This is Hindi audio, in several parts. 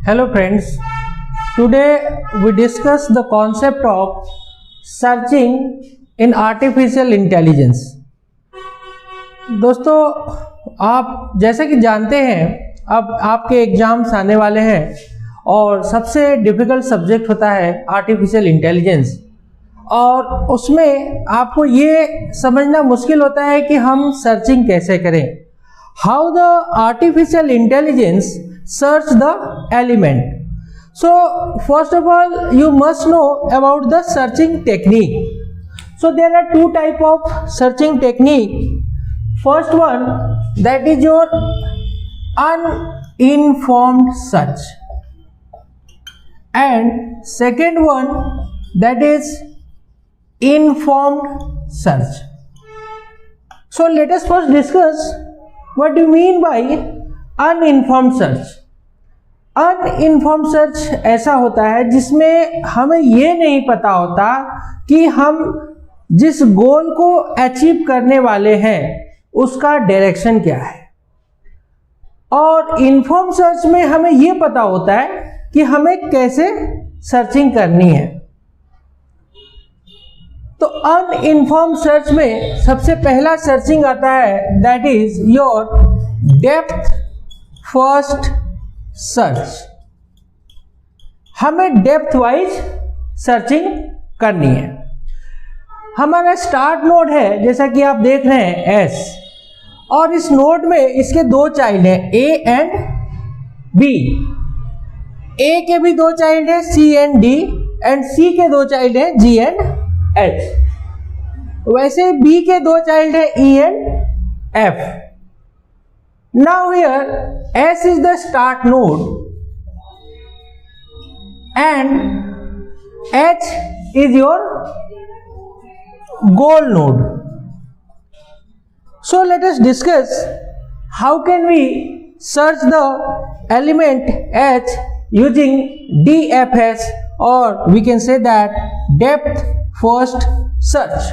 Hello friends, today we discuss the concept of searching in artificial intelligence. दोस्तों, आप जैसे कि जानते हैं अब आपके एग्जाम्स आने वाले हैं और सबसे डिफ़िकल्ट सब्जेक्ट होता है आर्टिफिशियल इंटेलिजेंस, और उसमें आपको ये समझना मुश्किल होता है कि हम सर्चिंग कैसे करें. How the artificial intelligence search the element. So first of all you must know about the searching technique. So there are two type of searching technique. First one, that is your uninformed search, and second one, that is informed search. So let us first discuss what do you mean by uninformed search. Uninformed search ऐसा होता है जिसमें हमें ये नहीं पता होता कि हम जिस गोल को अचीव करने वाले हैं उसका डायरेक्शन क्या है, और इन्फॉर्म सर्च में हमें ये पता होता है कि हमें कैसे सर्चिंग करनी है. तो अनइन्फॉर्म्ड सर्च में सबसे पहला सर्चिंग आता है, that is your depth first search. हमें डेप्थ वाइज सर्चिंग करनी है. हमारा स्टार्ट नोड है, जैसा कि आप देख रहे हैं एस, और इस नोड में इसके दो चाइल्ड हैं ए एंड बी. ए के भी दो चाइल्ड हैं सी एंड डी, एंड सी के दो चाइल्ड हैं जी एंड एच. वैसे बी के दो चाइल्ड हैं E and F. Now here S is the start node and H is your goal node. So let us discuss how can we search the element H using DFS, or we can say that depth first search.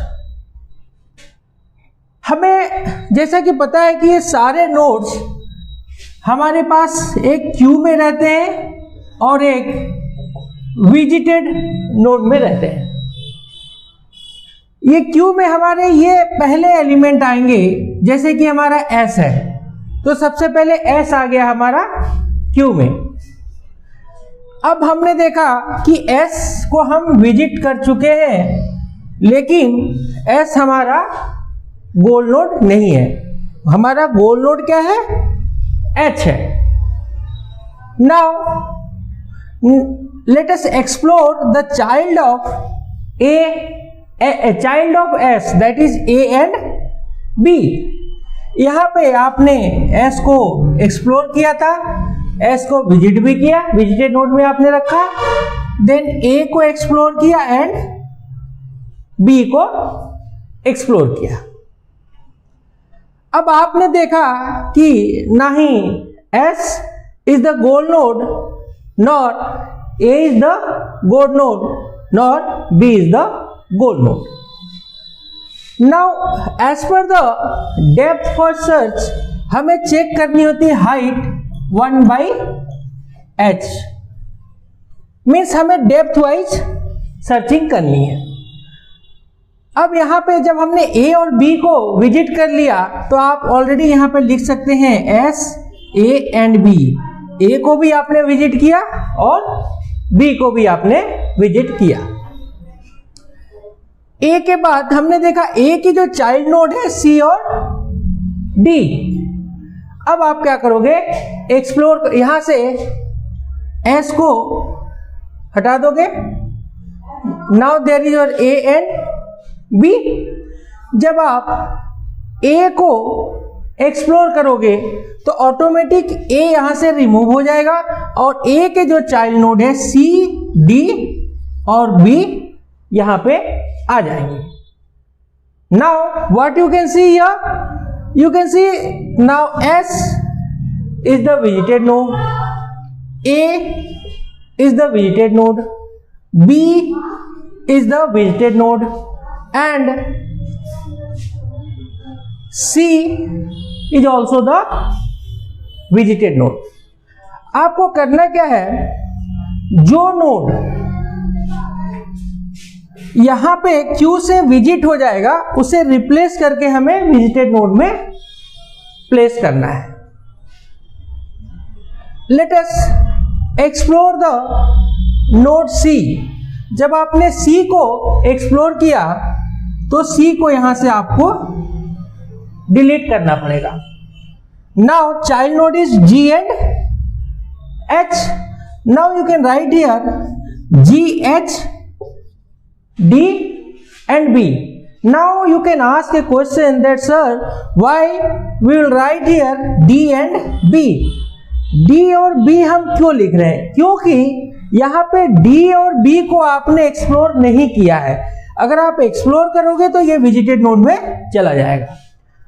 हमें जैसा कि पता है कि ये सारे नोड्स हमारे पास एक क्यू में रहते हैं और एक विजिटेड नोड में रहते हैं. ये क्यू में हमारे ये पहले एलिमेंट आएंगे, जैसे कि हमारा एस है तो सबसे पहले एस आ गया हमारा क्यू में. अब हमने देखा कि एस को हम विजिट कर चुके हैं, लेकिन एस हमारा गोल नोड नहीं है. हमारा गोल नोड क्या है? एच है. Now let us explore the child of A child of S, that is A and B. यहां पे आपने एस को एक्सप्लोर किया था, एस को विजिट भी किया, विजिटेड नोड में आपने रखा, देन ए को एक्सप्लोर किया एंड बी को एक्सप्लोर किया. अब आपने देखा कि ना ही S is the goal node, nor A is the goal node, nor B is the goal node. Now as per the depth first search, हमें चेक करनी होती है हाइट 1/h, मीन्स हमें डेप्थ वाइज सर्चिंग करनी है. अब यहाँ पे जब हमने ए और बी को विजिट कर लिया तो आप ऑलरेडी यहाँ पे लिख सकते हैं एस ए एंड बी. ए को भी आपने विजिट किया और बी को भी आपने विजिट किया. ए के बाद हमने देखा ए की जो चाइल्ड नोड है सी और डी. अब आप क्या करोगे? एक्सप्लोर, यहां से एस को हटा दोगे. Now there is your A and B. जब आप ए को एक्सप्लोर करोगे तो ऑटोमेटिक ए यहां से रिमूव हो जाएगा और ए के जो चाइल्ड नोड है सी डी और बी यहां पे आ जाएंगे. Now what you can see here, you can see now S is the visited node, A is the visited node, B is the visited node, and C is also the visited node. आपको करना क्या है, जो नोड यहां पे क्यू से विजिट हो जाएगा उसे रिप्लेस करके हमें विजिटेड नोड में प्लेस करना है। Let us explore the node C. जब आपने सी को एक्सप्लोर किया तो सी को यहां से आपको डिलीट करना पड़ेगा। Now child node is G and H. Now you can write here G H D and B. Now you can ask a question that sir, why we will write here D and B? D और B हम क्यों लिख रहे हैं? क्योंकि यहाँ पे D और B को आपने एक्सप्लोर नहीं किया है। अगर आप एक्सप्लोर करोगे तो ये विजिटेड नोड में चला जाएगा।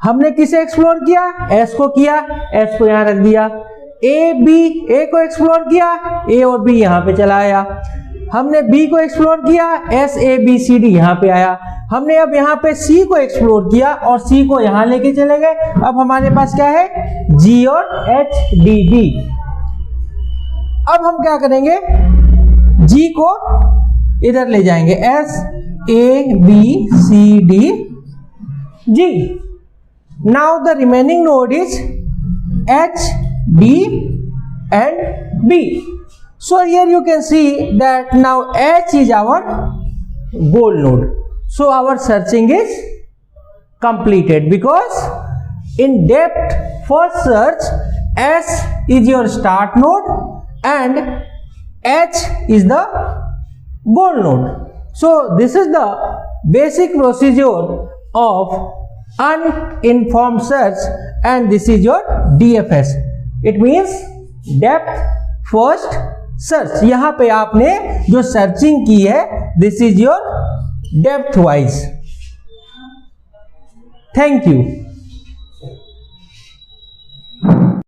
हमने किसे एक्सप्लोर किया? S को किया, S को यहाँ रख दिया। A को एक्सप्लोर किया, A और B यहाँ पे चला आया। हमने B को एक्सप्लोर किया, S A B C D यहाँ पे आया। हमने अब यहाँ पे C को एक्सप्लोर किया और C को यहाँ लेके चले गए। अब हमारे पास क्या है? G और H D B। अब हम क्या करेंगे? G को इधर ले जाएंगे, S A B C D G। Now the remaining node is H D and B. So here you can see that now H is our goal node. So our searching is completed because in depth first search S is your start node and H is the goal node. So this is the basic procedure of uninformed search and this is your DFS. It means depth first search. यहां पे आपने जो सर्चिंग की है this is your depth wise. Thank you.